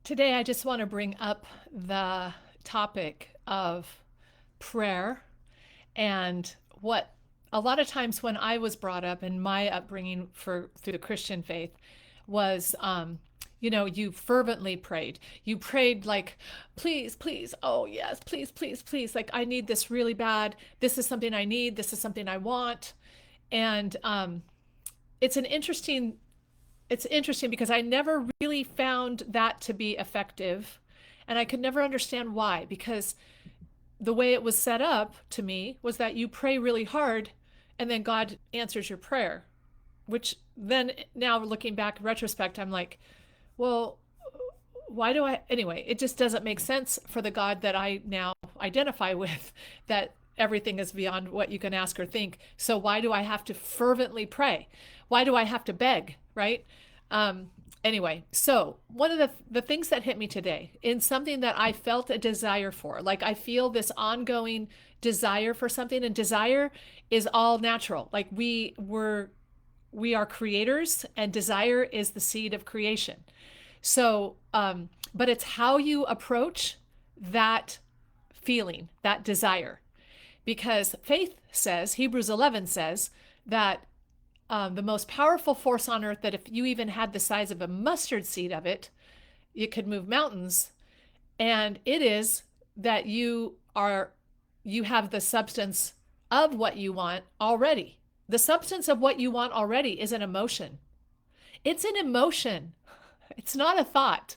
Today, I just want to bring up the topic of prayer and what a lot of times when I was brought up in my upbringing for through the Christian faith was, you fervently prayed. You prayed like, please, please, oh yes, please, please, please. Like, I need this really bad. This is something I need. This is something I want. And it's an interesting it's interesting because I never really found that to be effective. And I could never understand why, because the way it was set up to me was that you pray really hard and then God answers your prayer, which then now looking back in retrospect, I'm like, well, why do I, anyway, it just doesn't make sense for the God that I now identify with, that everything is beyond what you can ask or think. So why do I have to fervently pray? Why do I have to beg, right? Anyway, so one of the things that hit me today in something that I felt a desire for, like I feel this ongoing desire for something, and desire is all natural. Like we are creators, and desire is the seed of creation. So, but it's how you approach that feeling, that desire. Because faith says, Hebrews 11 says, that the most powerful force on earth, that if you even had the size of a mustard seed of it, it could move mountains. And it is that you have the substance of what you want already. The substance of what you want already is an emotion. It's an emotion. It's not a thought.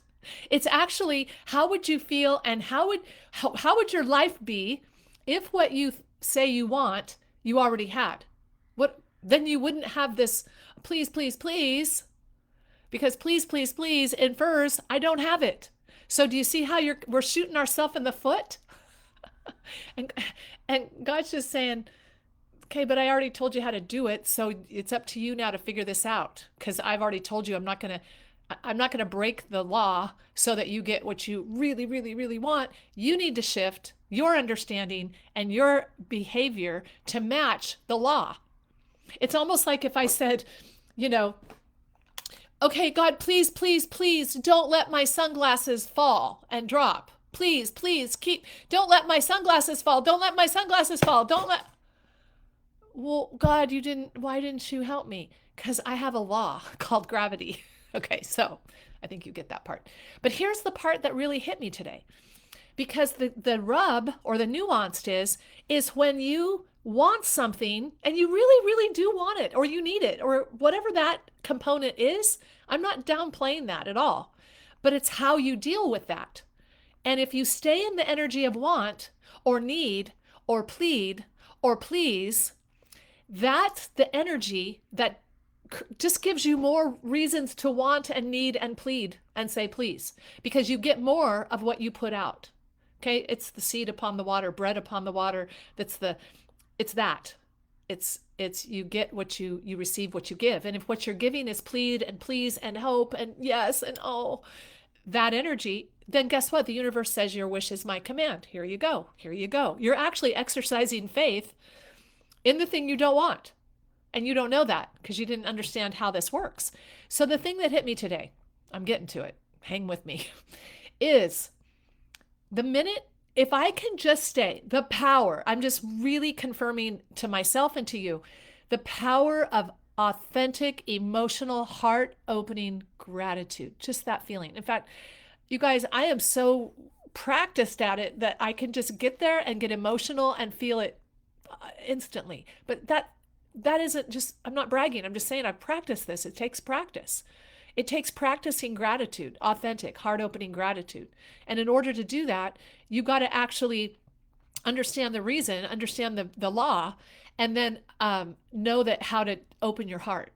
It's actually, how would you feel, and how would your life be if what you say you want you already had? What then you wouldn't have this please, please, please, because please, please, please infers I don't have it. So do you see how we're shooting ourselves in the foot? and and God's just saying, okay, but I already told you how to do it, so it's up to you now to figure this out, because I've already told you I'm not going to break the law so that you get what you really, really, really want. You need to shift your understanding and your behavior to match the law. It's almost like if I said, you know, okay, God, please, please, please don't let my sunglasses fall and drop. Please, please don't let my sunglasses fall. Don't let my sunglasses fall. Don't let, well, God, why didn't you help me? Because I have a law called gravity. Okay, so I think you get that part. But here's the part that really hit me today. Because the rub or the nuanced is when you want something and you really, really do want it, or you need it, or whatever that component is. I'm not downplaying that at all, but it's how you deal with that. And if you stay in the energy of want or need or plead or please, that's the energy that just gives you more reasons to want and need and plead and say please, because you get more of what you put out. Okay, it's the seed upon the water, bread upon the water. It's that. It's you get what you receive what you give. And if what you're giving is plead and please and hope and yes and oh, that energy, then guess what? The universe says your wish is my command. Here you go. Here you go. You're actually exercising faith in the thing you don't want. And you don't know that because you didn't understand how this works. So the thing that hit me today, I'm getting to it, hang with me, is the minute, if I can just stay, the power, I'm just really confirming to myself and to you, the power of authentic, emotional, heart opening gratitude, just that feeling. In fact, you guys, I am so practiced at it that I can just get there and get emotional and feel it instantly. But that isn't just, I'm not bragging. I'm just saying I've practiced this. It takes practice. It takes practicing gratitude, authentic, heart opening gratitude. And in order to do that, you got to actually understand the reason, understand the law, and then know that how to open your heart.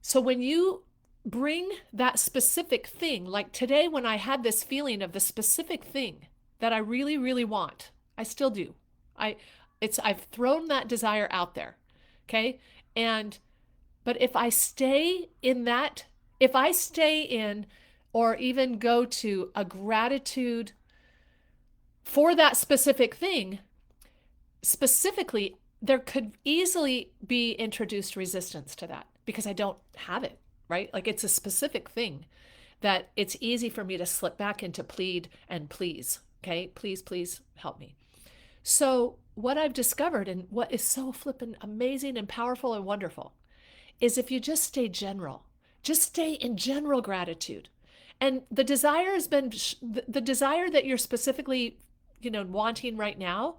So when you bring that specific thing, like today when I had this feeling of the specific thing that I really, really want, I still do. I've thrown that desire out there. Okay. But if I stay in that, if I stay in or even go to a gratitude for that specific thing, specifically, there could easily be introduced resistance to that because I don't have it, right? Like it's a specific thing that it's easy for me to slip back into plead and please. Okay, please, please help me. So, what I've discovered and what is so flippin' amazing and powerful and wonderful is if you just stay general, just stay in general gratitude. And the desire has been the desire that you're specifically, wanting right now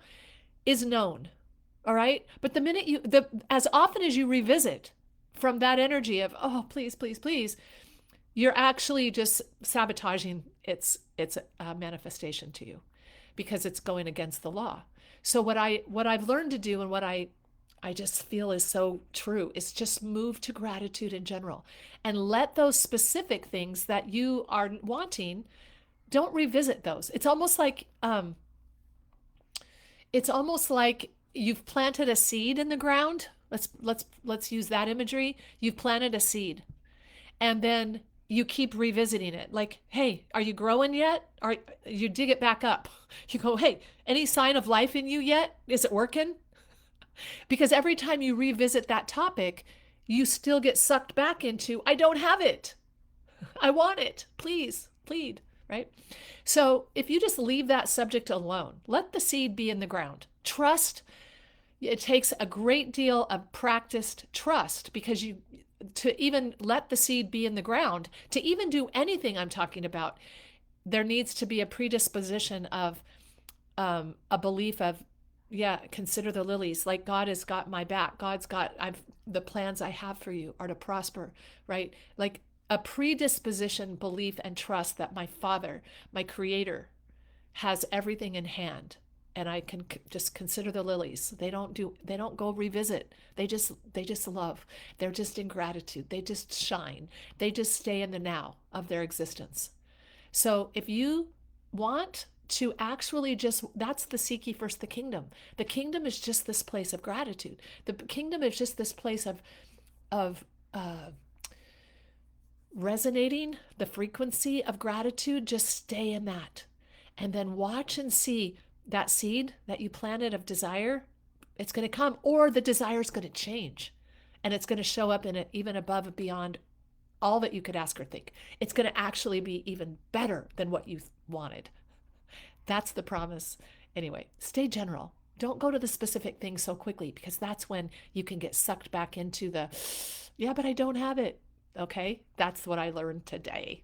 is known. All right. But the minute as often as you revisit from that energy of, oh, please, please, please, you're actually just sabotaging its manifestation to you because it's going against the law. So what I've learned to do and what I just feel is so true is just move to gratitude in general and let those specific things that you are wanting, don't revisit those. It's almost like you've planted a seed in the ground. Let's use that imagery. You've planted a seed and then you keep revisiting it. Like, hey, are you growing yet? Or you dig it back up. You go, hey, any sign of life in you yet? Is it working? Because every time you revisit that topic, you still get sucked back into, I don't have it. I want it. Please, plead, right? So if you just leave that subject alone, let the seed be in the ground. Trust. It takes a great deal of practiced trust because to even let the seed be in the ground, to even do anything I'm talking about, there needs to be a predisposition of a belief of, yeah, consider the lilies. Like God has got my back. The plans I have for you are to prosper, right? Like a predisposition, belief, and trust that my Father, my Creator, has everything in hand. And I can just consider the lilies. They don't go revisit. They just love. They're just in gratitude. They just shine. They just stay in the now of their existence. So if you want to actually that's the seek ye first the kingdom. The kingdom is just this place of gratitude. The kingdom is just this place of resonating the frequency of gratitude. Just stay in that. And then watch and see that seed that you planted of desire, it's going to come, or the desire is going to change and it's going to show up in it even above and beyond all that you could ask or think. It's going to actually be even better than what you wanted. That's the promise. Anyway, stay general. Don't go to the specific things so quickly because that's when you can get sucked back into yeah, but I don't have it. Okay. That's what I learned today.